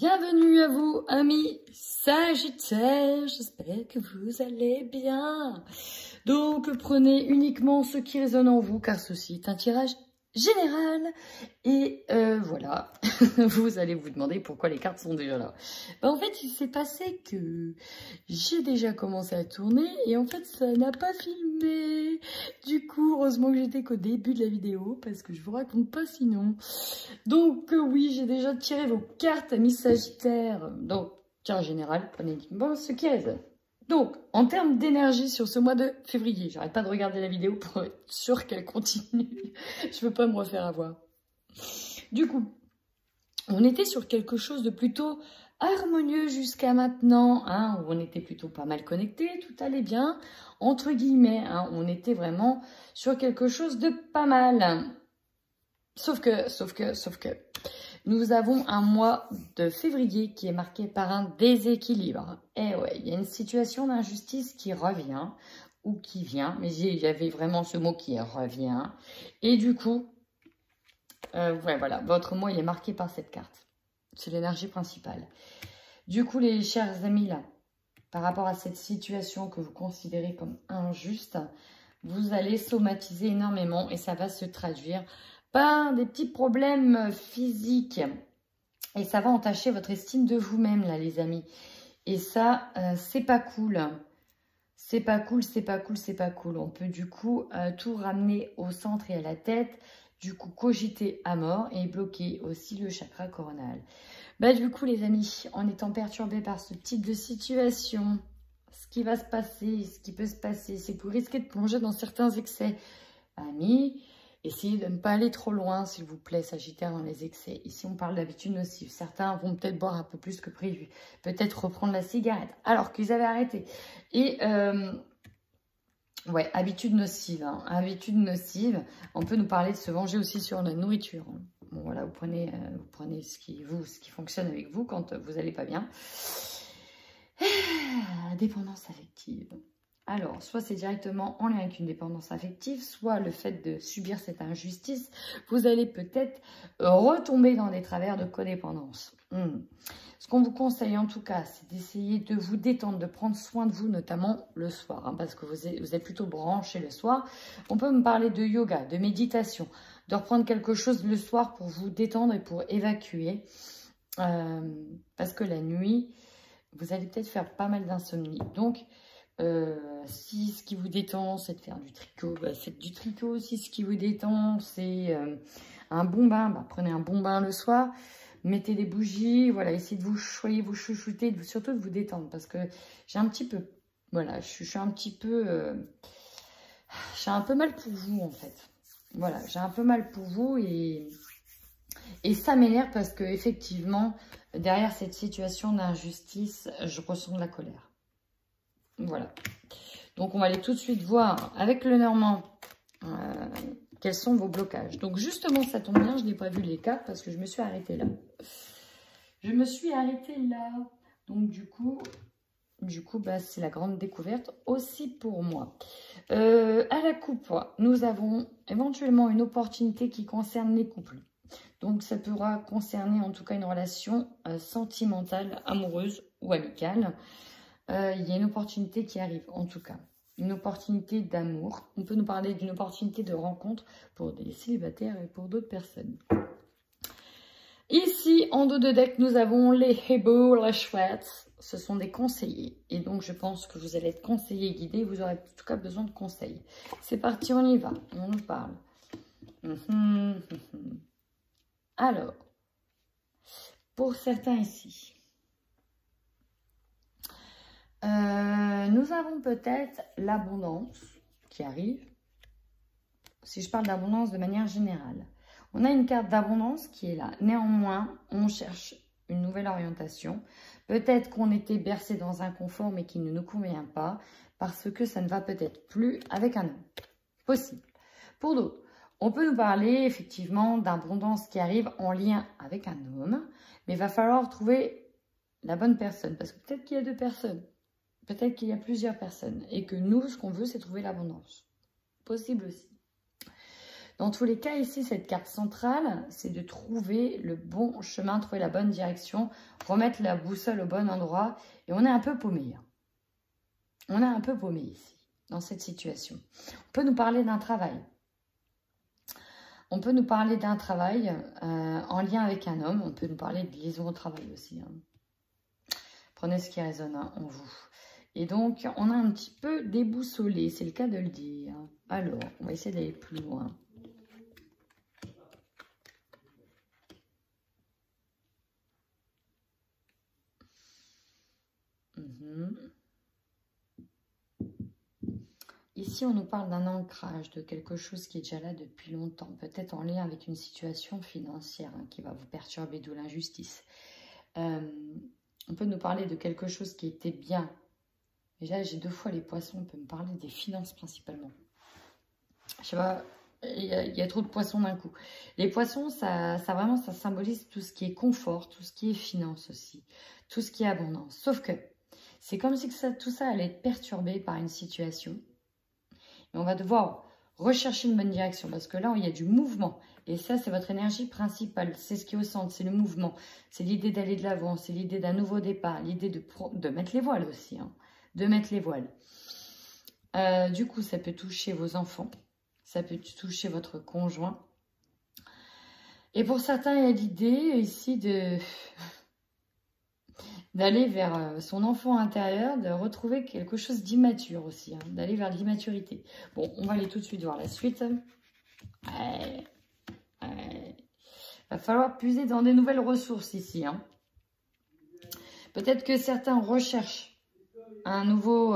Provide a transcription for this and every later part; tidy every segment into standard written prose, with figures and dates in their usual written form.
Bienvenue à vous, amis Sagittaires, j'espère que vous allez bien. Donc, prenez uniquement ce qui résonne en vous, car ceci est un tirage général. Et voilà, vous allez vous demander pourquoi les cartes sont déjà là. Ben, en fait, il s'est passé que j'ai déjà commencé à tourner et en fait, ça n'a pas filmé. Du coup, heureusement que j'étais qu'au début de la vidéo, parce que je vous raconte pas sinon. Donc oui, j'ai déjà tiré vos cartes, amis Sagittaires. Donc, tirage général, prenez uniquement ce qui résonne. Donc, en termes d'énergie sur ce mois de février, j'arrête pas de regarder la vidéo pour être sûre qu'elle continue. Je veux pas me refaire avoir. Du coup, on était sur quelque chose de plutôt harmonieux jusqu'à maintenant, hein, où on était plutôt pas mal connectés, tout allait bien, entre guillemets, hein, on était vraiment sur quelque chose de pas mal. Sauf que, nous avons un mois de février qui est marqué par un déséquilibre. Et ouais, il y a une situation d'injustice qui revient, ou qui vient, mais il y avait vraiment ce mot qui revient. Et du coup, ouais, voilà, votre mois il est marqué par cette carte. C'est l'énergie principale. Du coup, les chers amis, là, par rapport à cette situation que vous considérez comme injuste, vous allez somatiser énormément et ça va se traduire par des petits problèmes physiques. Et ça va entacher votre estime de vous-même, là, les amis. Et ça, c'est pas cool. C'est pas cool, c'est pas cool, c'est pas cool. On peut du coup tout ramener au centre et à la tête. Du coup, cogiter à mort et bloquer aussi le chakra coronal. Bah, du coup, les amis, en étant perturbé par ce type de situation, ce qui va se passer, ce qui peut se passer, c'est que vous risquez de plonger dans certains excès. Amis, essayez de ne pas aller trop loin, s'il vous plaît, Sagittaire, dans les excès. Ici, on parle d'habitude nocive. Certains vont peut-être boire un peu plus que prévu. Peut-être reprendre la cigarette, alors qu'ils avaient arrêté. Et, ouais, habitude nocive. Hein. Habitude nocive. On peut nous parler de se venger aussi sur la nourriture. Hein. Bon, voilà, vous prenez ce qui fonctionne avec vous quand vous n'allez pas bien. Dépendance affective. Alors, soit c'est directement en lien avec une dépendance affective, soit le fait de subir cette injustice, vous allez peut-être retomber dans des travers de codépendance. Ce qu'on vous conseille en tout cas, c'est d'essayer de vous détendre, de prendre soin de vous, notamment le soir, hein, parce que vous êtes plutôt branché le soir. On peut me parler de yoga, de méditation, de reprendre quelque chose le soir pour vous détendre et pour évacuer. Parce que la nuit, vous allez peut-être faire pas mal d'insomnie. Donc, si ce qui vous détend, c'est de faire du tricot, bah, faites du tricot. Si ce qui vous détend, c'est un bon bain, bah, prenez un bon bain le soir. Mettez des bougies, voilà, essayez de vous choyer, vous chouchouter, surtout de vous détendre. Parce que j'ai un petit peu, voilà, je suis un petit peu, j'ai un peu mal pour vous en fait. Voilà, j'ai un peu mal pour vous et ça m'énerve parce que effectivement, derrière cette situation d'injustice, je ressens de la colère. Voilà. Donc, on va aller tout de suite voir avec le Normand quels sont vos blocages. Donc, justement, ça tombe bien, je n'ai pas vu les cartes parce que je me suis arrêtée là. Je me suis arrêtée là. Donc, du coup bah, c'est la grande découverte aussi pour moi. À la coupe, nous avons éventuellement une opportunité qui concerne les couples. Donc, ça pourra concerner en tout cas une relation sentimentale, amoureuse ou amicale. Il y a une opportunité qui arrive, en tout cas. Une opportunité d'amour. On peut nous parler d'une opportunité de rencontre pour des célibataires et pour d'autres personnes. Ici, en dos de deck, nous avons les beaux, les chouettes. Ce sont des conseillers. Et donc, je pense que vous allez être conseillés, guidés. Vous aurez en tout cas besoin de conseils. C'est parti, on y va. On nous parle. Alors, pour certains ici, nous avons peut-être l'abondance qui arrive. Si je parle d'abondance de manière générale, on a une carte d'abondance qui est là. Néanmoins, on cherche une nouvelle orientation. Peut-être qu'on était bercé dans un confort, mais qui ne nous convient pas, parce que ça ne va peut-être plus avec un homme. Possible. Pour d'autres, on peut nous parler effectivement d'abondance qui arrive en lien avec un homme, mais il va falloir trouver la bonne personne, parce que peut-être qu'il y a deux personnes. Peut-être qu'il y a plusieurs personnes et que nous, ce qu'on veut, c'est trouver l'abondance. Possible aussi. Dans tous les cas, ici, cette carte centrale, c'est de trouver le bon chemin, trouver la bonne direction, remettre la boussole au bon endroit. Et on est un peu paumé. On est un peu paumé ici, dans cette situation. On peut nous parler d'un travail. On peut nous parler d'un travail en lien avec un homme. On peut nous parler de liaison au travail aussi. Prenez ce qui résonne en vous. Et donc, on a un petit peu déboussolé, c'est le cas de le dire. Alors, on va essayer d'aller plus loin. Ici, on nous parle d'un ancrage, de quelque chose qui est déjà là depuis longtemps, peut-être en lien avec une situation financière qui va vous perturber, d'où l'injustice. On peut nous parler de quelque chose qui était bien. Déjà, j'ai 2 fois les poissons, on peut me parler des finances principalement. Je sais pas, il y a trop de poissons d'un coup. Les poissons, ça symbolise tout ce qui est confort, tout ce qui est finance aussi, tout ce qui est abondance. Sauf que c'est comme si tout ça allait être perturbé par une situation. Et on va devoir rechercher une bonne direction parce que là, il y a du mouvement. Et ça, c'est votre énergie principale. C'est ce qui est au centre, c'est le mouvement. C'est l'idée d'aller de l'avant, c'est l'idée d'un nouveau départ, l'idée de mettre les voiles aussi. De mettre les voiles. Du coup, ça peut toucher vos enfants. Ça peut toucher votre conjoint. Et pour certains, il y a l'idée ici d'aller vers son enfant intérieur, de retrouver quelque chose d'immature aussi, d'aller vers l'immaturité. Bon, on va aller tout de suite voir la suite. Va falloir puiser dans des nouvelles ressources ici. Peut-être que certains recherchent un nouveau...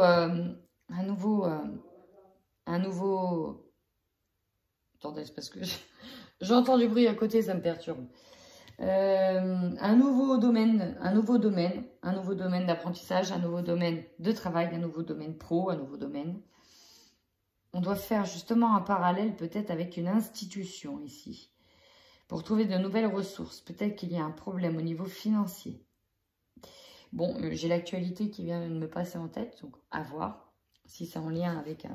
Attendez, c'est parce que j'entends du bruit à côté, ça me perturbe. Un nouveau domaine d'apprentissage, un nouveau domaine de travail, un nouveau domaine pro, un nouveau domaine. On doit faire justement un parallèle peut-être avec une institution ici, pour trouver de nouvelles ressources. Peut-être qu'il y a un problème au niveau financier. Bon, j'ai l'actualité qui vient de me passer en tête, donc à voir si c'est en lien avec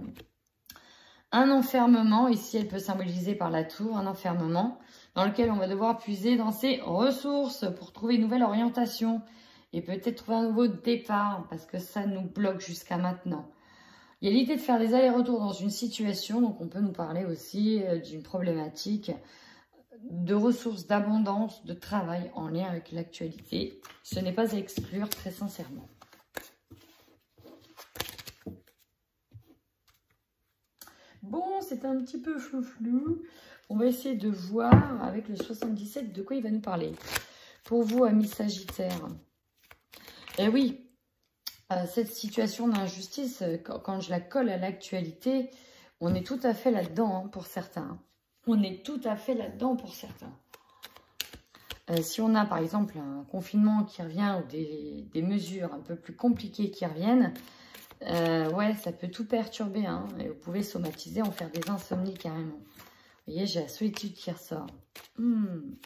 un enfermement. Ici, elle peut symboliser par la tour, un enfermement dans lequel on va devoir puiser dans ses ressources pour trouver une nouvelle orientation et peut-être trouver un nouveau départ parce que ça nous bloque jusqu'à maintenant. Il y a l'idée de faire des allers-retours dans une situation, donc on peut nous parler aussi d'une problématique de ressources, d'abondance, de travail en lien avec l'actualité. Ce n'est pas à exclure très sincèrement. Bon, c'est un petit peu flou. On va essayer de voir avec le 77 de quoi il va nous parler. Pour vous, amis Sagittaires. Eh oui, cette situation d'injustice, quand je la colle à l'actualité, on est tout à fait là-dedans pour certains. On est tout à fait là-dedans pour certains. Si on a par exemple un confinement qui revient ou des mesures un peu plus compliquées qui reviennent, ouais, ça peut tout perturber. Et vous pouvez somatiser, en faire des insomnies carrément. Vous voyez, j'ai la solitude qui ressort. Bon,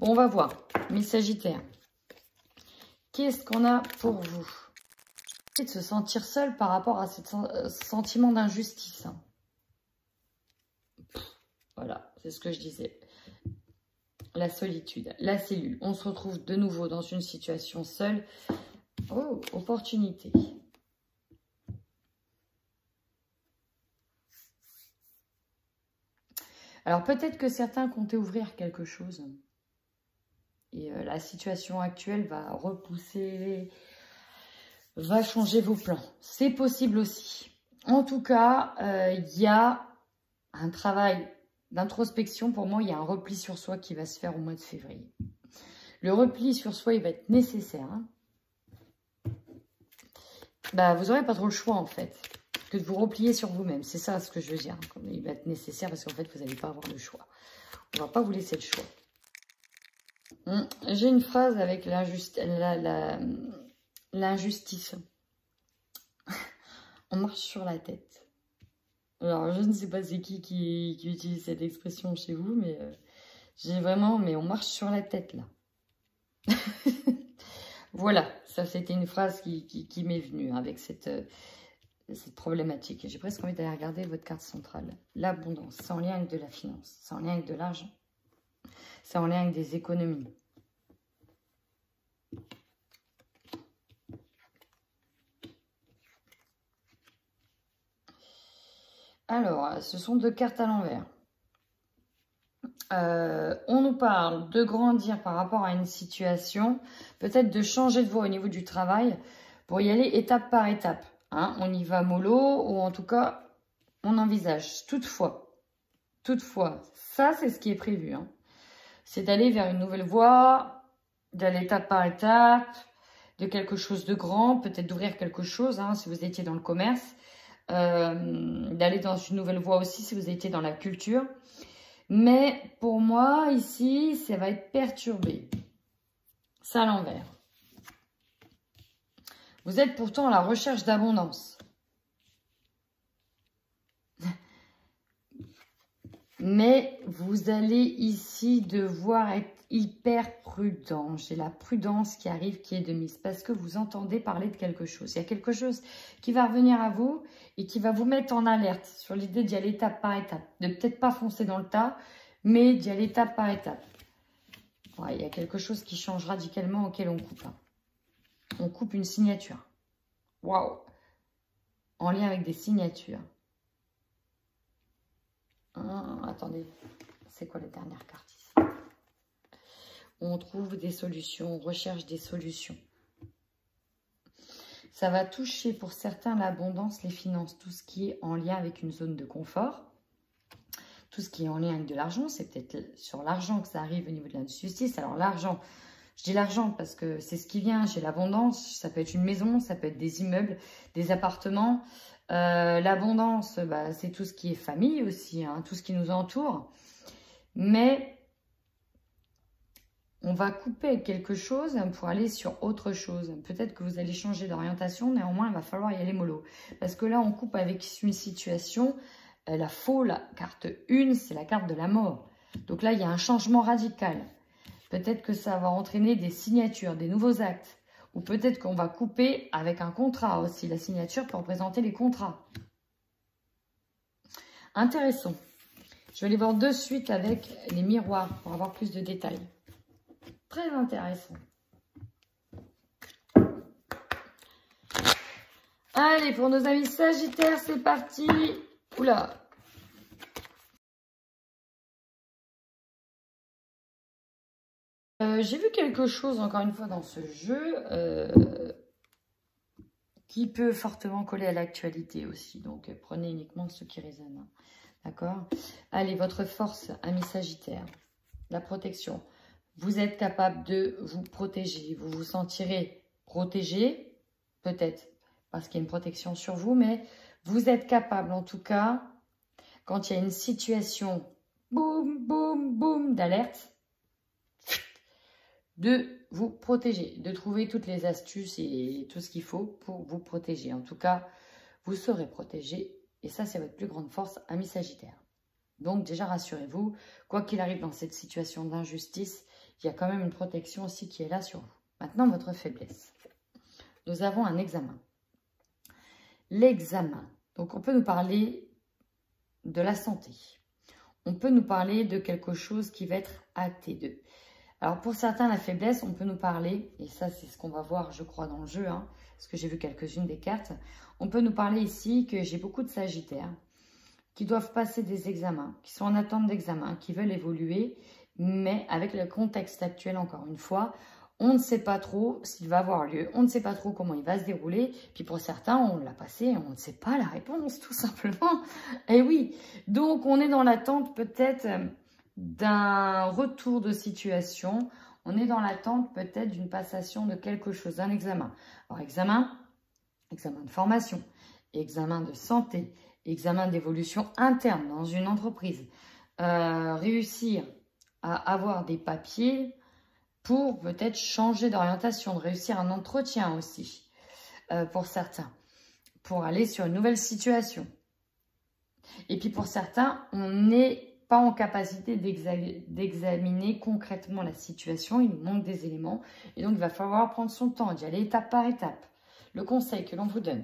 on va voir. Mes Sagittaires, qu'est-ce qu'on a pour vous? C'est de se sentir seul par rapport à ce sentiment d'injustice. Voilà, c'est ce que je disais. La solitude, la cellule. On se retrouve de nouveau dans une situation seule. Oh, opportunité. Alors peut-être que certains comptaient ouvrir quelque chose. Et la situation actuelle va repousser, va changer vos plans. C'est possible aussi. En tout cas, il y a un travail d'introspection. Pour moi, il y a un repli sur soi qui va se faire au mois de février. Le repli sur soi, il va être nécessaire. Bah, vous n'aurez pas trop le choix, en fait, que de vous replier sur vous-même. C'est ça ce que je veux dire. Il va être nécessaire parce qu'en fait, vous n'allez pas avoir le choix. On ne va pas vous laisser le choix. J'ai une phrase avec l'injustice. On marche sur la tête. Alors, je ne sais pas c'est qui utilise cette expression chez vous, mais j'ai vraiment... Mais on marche sur la tête, là. Voilà, ça, c'était une phrase qui m'est venue avec cette cette problématique. J'ai presque envie d'aller regarder votre carte centrale. L'abondance, c'est en lien avec de la finance, c'est en lien avec de l'argent, c'est en lien avec des économies. Alors, ce sont 2 cartes à l'envers. On nous parle de grandir par rapport à une situation, peut-être de changer de voie au niveau du travail pour y aller étape par étape. Hein. On y va mollo ou en tout cas, on envisage. Toutefois, ça c'est ce qui est prévu. Hein. C'est d'aller vers une nouvelle voie, d'aller étape par étape, de quelque chose de grand, peut-être d'ouvrir quelque chose hein, si vous étiez dans le commerce, d'aller dans une nouvelle voie aussi si vous étiez dans la culture. Mais pour moi, ici, ça va être perturbé. Ça à l'envers. Vous êtes pourtant à la recherche d'abondance. Mais vous allez ici devoir être hyper prudent. J'ai la prudence qui arrive, qui est de mise. Parce que vous entendez parler de quelque chose. Il y a quelque chose qui va revenir à vous et qui va vous mettre en alerte sur l'idée d'y aller étape par étape. De peut-être pas foncer dans le tas, mais d'y aller étape par étape. Ouais, il y a quelque chose qui change radicalement auquel on coupe. Hein. On coupe une signature. Waouh! En lien avec des signatures. Attendez, c'est quoi les dernières cartes ici? On trouve des solutions, on recherche des solutions. Ça va toucher pour certains l'abondance, les finances, tout ce qui est en lien avec une zone de confort. Tout ce qui est en lien avec de l'argent, c'est peut-être sur l'argent que ça arrive au niveau de la justice. Alors l'argent, je dis l'argent parce que c'est ce qui vient, j'ai l'abondance, ça peut être une maison, ça peut être des immeubles, des appartements. L'abondance, bah, c'est tout ce qui est famille aussi, hein, tout ce qui nous entoure. Mais on va couper quelque chose pour aller sur autre chose. Peut-être que vous allez changer d'orientation, néanmoins, il va falloir y aller mollo. Parce que là, on coupe avec une situation, la carte 1, c'est la carte de la mort. Donc là, il y a un changement radical. Peut-être que ça va entraîner des signatures, des nouveaux actes. Ou peut-être qu'on va couper avec un contrat aussi, la signature pour présenter les contrats. Intéressant. Je vais aller voir de suite avec les miroirs pour avoir plus de détails. Très intéressant. Allez, pour nos amis Sagittaires, c'est parti. Oula. J'ai vu quelque chose, encore une fois, dans ce jeu qui peut fortement coller à l'actualité aussi. Donc, prenez uniquement ce qui résonne. Hein. D'accord? Allez, votre force, ami Sagittaire. La protection. Vous êtes capable de vous protéger. Vous vous sentirez protégé, peut-être parce qu'il y a une protection sur vous, mais vous êtes capable, en tout cas, quand il y a une situation, boum, boum, boum, d'alerte, de vous protéger, de trouver toutes les astuces et tout ce qu'il faut pour vous protéger. En tout cas, vous serez protégé et ça, c'est votre plus grande force, ami Sagittaire. Donc, déjà, rassurez-vous, quoi qu'il arrive dans cette situation d'injustice, il y a quand même une protection aussi qui est là sur vous. Maintenant, votre faiblesse. Nous avons un examen. L'examen. Donc, on peut nous parler de la santé. On peut nous parler de quelque chose qui va être acté. Alors, pour certains, la faiblesse, on peut nous parler, et ça, c'est ce qu'on va voir, je crois, dans le jeu, hein, parce que j'ai vu quelques-unes des cartes. On peut nous parler ici que j'ai beaucoup de Sagittaires qui doivent passer des examens, qui sont en attente d'examen, qui veulent évoluer, mais avec le contexte actuel, encore une fois, on ne sait pas trop s'il va avoir lieu, on ne sait pas trop comment il va se dérouler, puis pour certains, on l'a passé et on ne sait pas la réponse, tout simplement. Et oui, donc on est dans l'attente peut-être d'un retour de situation, on est dans l'attente peut-être d'une passation de quelque chose, d'un examen. Alors examen de formation, examen de santé, examen d'évolution interne dans une entreprise, réussir à avoir des papiers pour peut-être changer d'orientation, de réussir un entretien aussi pour certains, pour aller sur une nouvelle situation. Et puis pour certains, on n'est pas en capacité d'examiner concrètement la situation, il nous manque des éléments et donc il va falloir prendre son temps, d'y aller étape par étape. Le conseil que l'on vous donne,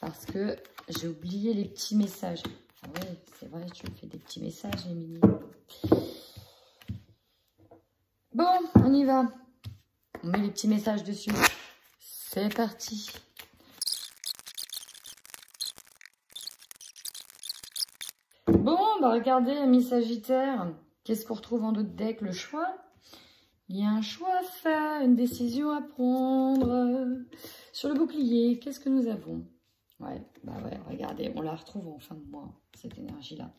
parce que j'ai oublié les petits messages. Ah oui, c'est vrai, tu me fais des petits messages, Émilie. Bon, on y va. On met les petits messages dessus. C'est parti. Bon, bah regardez, amis Sagittaire. Qu'est-ce qu'on retrouve en d'autres decks? Le choix. Il y a un choix à faire, une décision à prendre. Sur le bouclier, qu'est-ce que nous avons? Ouais, bah ouais, regardez, on la retrouve en fin de mois, cette énergie-là.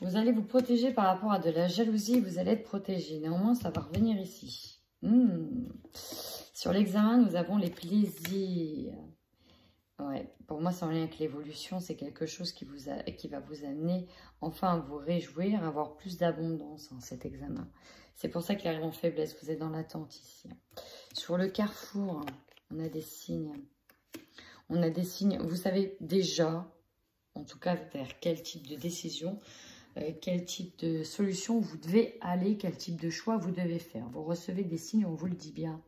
Vous allez vous protéger par rapport à de la jalousie, vous allez être protégé. Néanmoins, ça va revenir ici. Sur l'examen, nous avons les plaisirs. Ouais, pour moi, c'est en lien avec l'évolution. C'est quelque chose qui va vous amener enfin à vous réjouir, à avoir plus d'abondance, cet examen. C'est pour ça qu'il arrive en faiblesse. Vous êtes dans l'attente ici. Sur le carrefour, on a des signes. On a des signes. Vous savez déjà, en tout cas, vers quel type de décision, quel type de solution vous devez aller, quel type de choix vous devez faire. Vous recevez des signes, on vous le dit bien.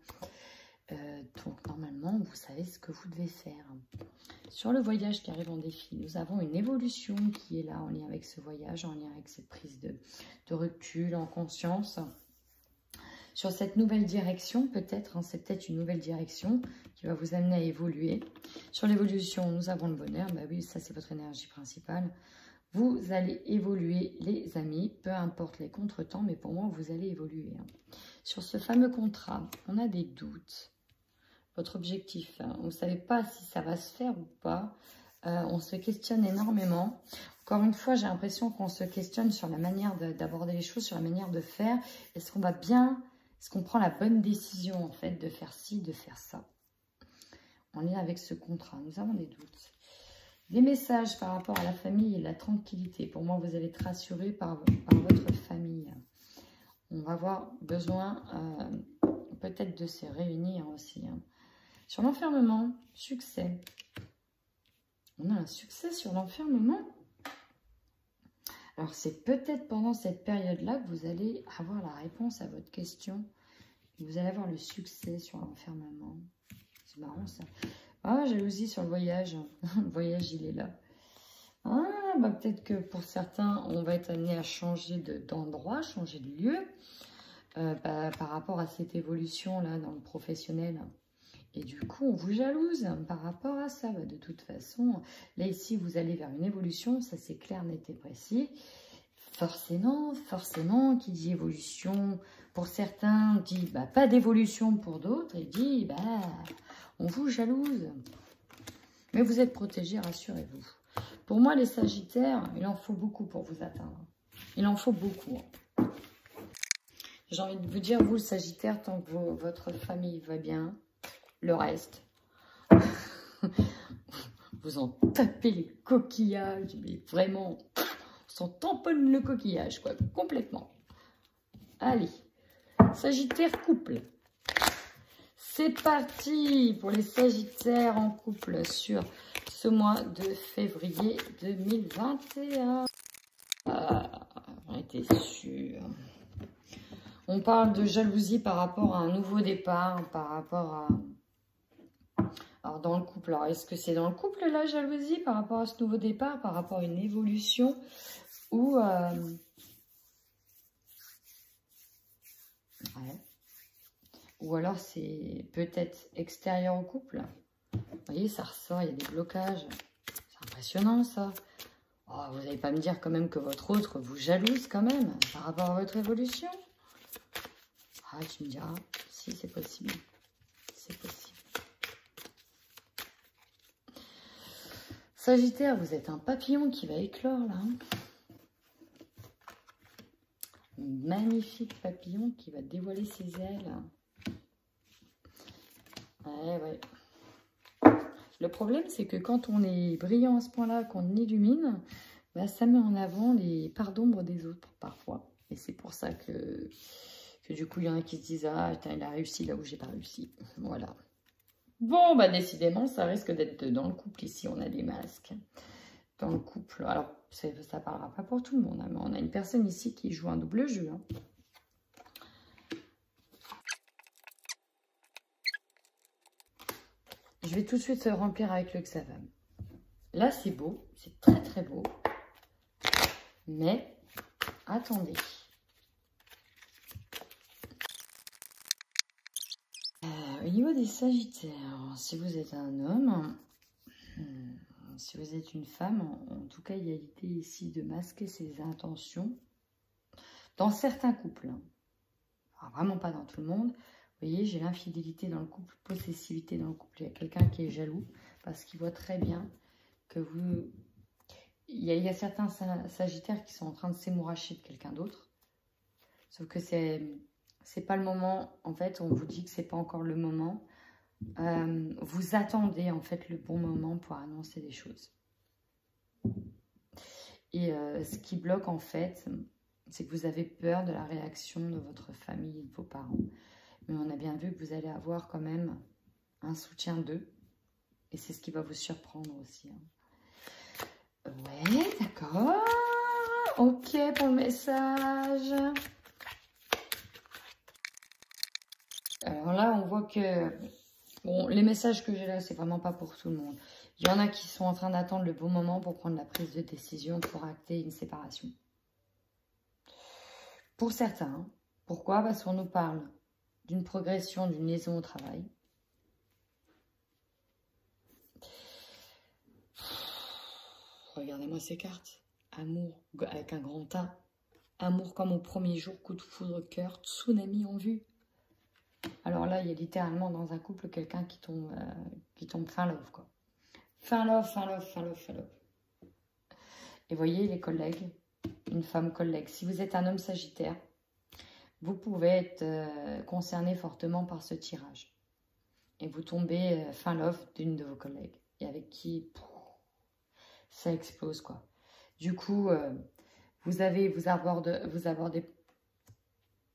Donc, normalement, vous savez ce que vous devez faire. Sur le voyage qui arrive en défi, nous avons une évolution qui est là en lien avec ce voyage, en lien avec cette prise de recul, en conscience. Sur cette nouvelle direction, peut-être, c'est peut-être une nouvelle direction qui va vous amener à évoluer. Sur l'évolution, nous avons le bonheur. Bah oui, ça, c'est votre énergie principale. Vous allez évoluer, les amis, peu importe les contretemps, mais pour moi, vous allez évoluer. Sur ce fameux contrat, on a des doutes. Votre objectif, vous ne savez pas si ça va se faire ou pas. On se questionne énormément. Encore une fois, j'ai l'impression qu'on se questionne sur la manière d'aborder les choses, sur la manière de faire. Est-ce qu'on va bien, est-ce qu'on prend la bonne décision, en fait, de faire ci, de faire ça? En lien avec ce contrat, nous avons des doutes. Des messages par rapport à la famille et la tranquillité. Pour moi, vous allez être rassuré par votre famille. On va avoir besoin peut-être de se réunir aussi. Sur l'enfermement, succès. On a un succès sur l'enfermement. Alors, c'est peut-être pendant cette période-là que vous allez avoir la réponse à votre question. Vous allez avoir le succès sur l'enfermement. C'est marrant, ça. Ah, jalousie sur le voyage. Le voyage, il est là. Ah, bah peut-être que pour certains, on va être amené à changer d'endroit, changer de lieu. Par rapport à cette évolution-là dans le professionnel. Et du coup, on vous jalouse par rapport à ça. De toute façon, là, ici, vous allez vers une évolution. Ça, c'est clair, net et précis. Forcément, qui dit évolution pour certains, dit pas d'évolution pour d'autres. Et dit, on vous jalouse. Mais vous êtes protégés, rassurez-vous. Pour moi, les Sagittaires, il en faut beaucoup pour vous atteindre. Il en faut beaucoup. J'ai envie de vous dire, vous, le Sagittaire, tant que votre famille va bien, le reste, vous en tapez les coquillages, mais vraiment, on s'en tamponne le coquillage, quoi, complètement. Allez, Sagittaire couple. C'est parti pour les Sagittaires en couple sur ce mois de février 2021. On était sûr. On parle de jalousie par rapport à un nouveau départ, par rapport à... Alors, dans le couple, alors est-ce que c'est dans le couple, la jalousie, par rapport à ce nouveau départ, par rapport à une évolution, ou... Ouais. Ou alors, c'est peut-être extérieur au couple. Vous voyez, ça ressort, il y a des blocages. C'est impressionnant, ça. Oh, vous n'allez pas me dire quand même que votre autre vous jalouse quand même, par rapport à votre évolution. Ah, tu me diras, si c'est possible. C'est possible. Sagittaire, vous êtes un papillon qui va éclore là. Un magnifique papillon qui va dévoiler ses ailes. Ouais. Le problème, c'est que quand on est brillant à ce point-là, qu'on illumine, ça met en avant les parts d'ombre des autres parfois. Et c'est pour ça que du coup, il y en a qui se disent « Ah, il a réussi là où j'ai pas réussi. » Voilà. Bon, décidément, ça risque d'être dans le couple. Ici, on a des masques. Dans le couple. Alors, ça ne parlera pas pour tout le monde. Mais on a une personne ici qui joue un double jeu. Je vais tout de suite remplir avec le Xavam. Là, c'est beau. C'est très, très beau. Mais, attendez. Au niveau des Sagittaires, si vous êtes un homme, si vous êtes une femme, en tout cas, il y a l'idée ici de masquer ses intentions. Dans certains couples, hein. Alors, vraiment pas dans tout le monde. Vous voyez, j'ai l'infidélité dans le couple, possessivité dans le couple. Il y a quelqu'un qui est jaloux parce qu'il voit très bien que vous... Il y a certains Sagittaires qui sont en train de s'émouracher de quelqu'un d'autre. Sauf que c'est pas le moment. En fait, on vous dit que c'est pas encore le moment. Vous attendez en fait le bon moment pour annoncer des choses. Et ce qui bloque en fait, c'est que vous avez peur de la réaction de votre famille et de vos parents. Mais on a bien vu que vous allez avoir quand même un soutien d'eux. Et c'est ce qui va vous surprendre aussi. Hein. Ouais, d'accord. Ok pour le message. Alors là, on voit que... Bon, les messages que j'ai là, c'est vraiment pas pour tout le monde. Il y en a qui sont en train d'attendre le bon moment pour prendre la prise de décision, pour acter une séparation. Pour certains. Hein. Pourquoi? Parce qu'on nous parle d'une progression, d'une liaison au travail. Regardez-moi ces cartes. Amour avec un grand A. Amour comme au premier jour, coup de foudre, cœur, tsunami en vue. Alors là, il y a littéralement dans un couple quelqu'un qui tombe fin love, quoi. Fin love, fin love, fin love, fin love. Et voyez les collègues, une femme collègue. Si vous êtes un homme sagittaire, vous pouvez être concerné fortement par ce tirage. Et vous tombez fin love d'une de vos collègues. Et avec qui ça explose, quoi. Du coup, vous abordez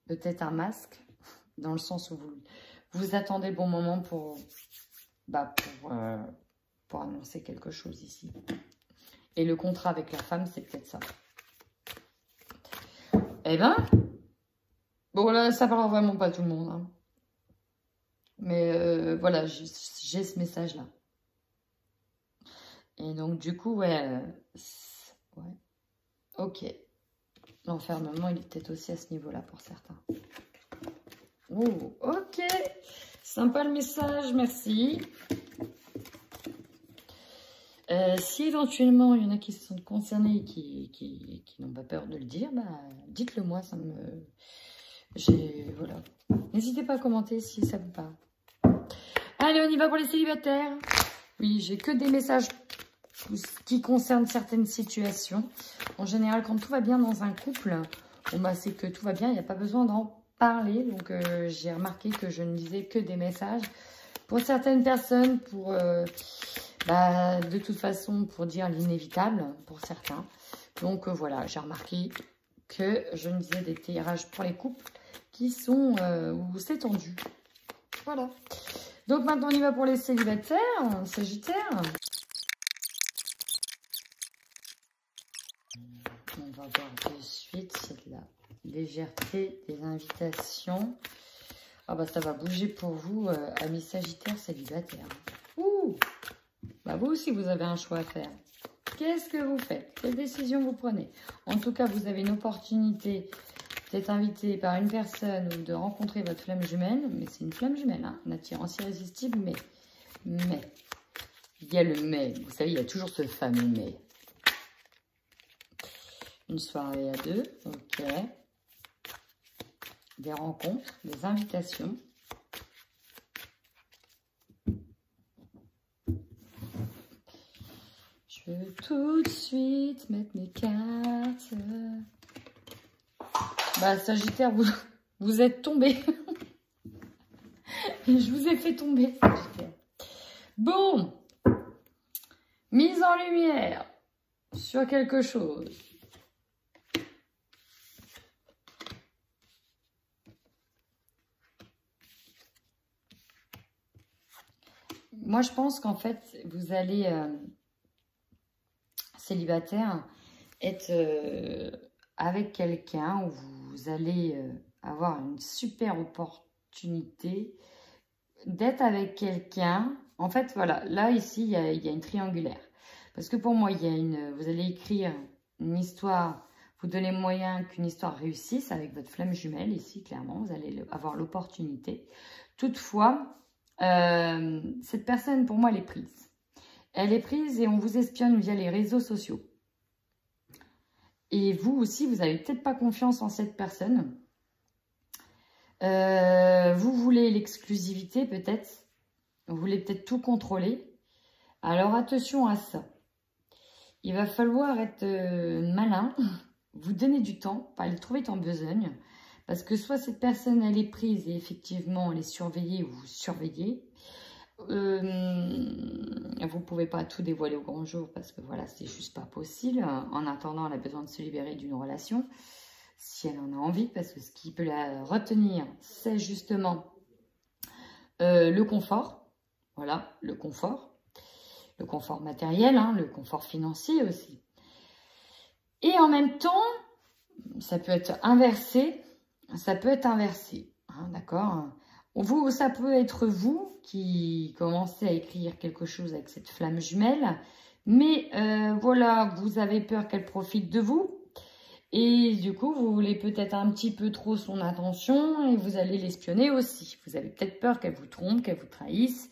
peut-être un masque, dans le sens où vous attendez le bon moment pour annoncer quelque chose ici. Et le contrat avec la femme, c'est peut-être ça. Eh ben, bon là, ça parle vraiment pas à tout le monde. Hein. Mais voilà, j'ai ce message-là. Et donc, du coup, ouais. Ok. L'enfermement, il est peut-être aussi à ce niveau-là pour certains. Oh, ok. Sympa le message, merci. Si éventuellement, il y en a qui se sentent concernés et qui n'ont pas peur de le dire, bah, dites-le moi, ça me... Voilà. N'hésitez pas à commenter si ça vous parle. Allez, on y va pour les célibataires. Oui, j'ai que des messages qui concernent certaines situations. En général, quand tout va bien dans un couple, bon, bah, c'est que tout va bien, il n'y a pas besoin d'en parler. Donc, j'ai remarqué que je ne lisais que des messages. Pour certaines personnes, de toute façon, pour dire l'inévitable, pour certains. Donc, voilà, j'ai remarqué que je ne disais des tirages pour les couples qui sont où c'est tendu. Voilà. Donc, maintenant, on y va pour les célibataires, sagittaires. On va voir de suite, c'est de la légèreté, des invitations. Ah bah ça va bouger pour vous, amis sagittaires célibataires. Ouh, bah vous aussi vous avez un choix à faire. Qu'est-ce que vous faites? Quelle décision vous prenez? En tout cas, vous avez une opportunité d'être invité par une personne ou de rencontrer votre flamme jumelle. Mais c'est une flamme jumelle, hein, une attirance irrésistible, mais il y a le mais. Vous savez, il y a toujours ce fameux mais. Une soirée à deux, ok. Des rencontres, des invitations. Je veux tout de suite mettre mes cartes. Bah, Sagittaire, vous êtes tombé. Je vous ai fait tomber, Sagittaire. Bon. Mise en lumière sur quelque chose. Moi, je pense qu'en fait, vous allez, célibataire, être avec quelqu'un où vous allez avoir une super opportunité d'être avec quelqu'un En fait, voilà, là, ici, il y a une triangulaire. Parce que pour moi, vous allez écrire une histoire, vous donnez moyen qu'une histoire réussisse avec votre flamme jumelle, ici, clairement, vous allez avoir l'opportunité. Toutefois, cette personne, pour moi, elle est prise. Elle est prise et on vous espionne via les réseaux sociaux. Et vous aussi, vous n'avez peut-être pas confiance en cette personne. Vous voulez l'exclusivité, peut-être. Vous voulez peut-être tout contrôler. Alors, attention à ça. Il va falloir être malin, vous donner du temps, pas aller trop vite en besogne. Parce que soit cette personne, elle est prise et effectivement, elle est surveillée ou vous surveillez. Vous ne pouvez pas tout dévoiler au grand jour parce que voilà, c'est juste pas possible. En attendant, elle a besoin de se libérer d'une relation, si elle en a envie, parce que ce qui peut la retenir, c'est justement le confort. Voilà, le confort matériel, hein, le confort financier aussi. Et en même temps, ça peut être inversé, hein, d'accord? Vous, ça peut être vous qui commencez à écrire quelque chose avec cette flamme jumelle, mais voilà, vous avez peur qu'elle profite de vous, et du coup, vous voulez peut-être un petit peu trop son attention, et vous allez l'espionner aussi. Vous avez peut-être peur qu'elle vous trompe, qu'elle vous trahisse,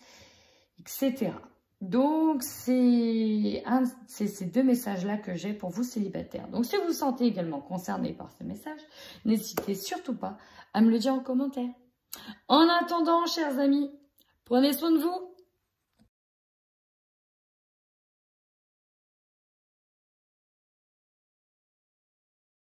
etc. Donc, c'est ces deux messages-là que j'ai pour vous célibataires. Donc, si vous vous sentez également concerné par ce message, n'hésitez surtout pas à me le dire en commentaire. En attendant, chers amis, prenez soin de vous.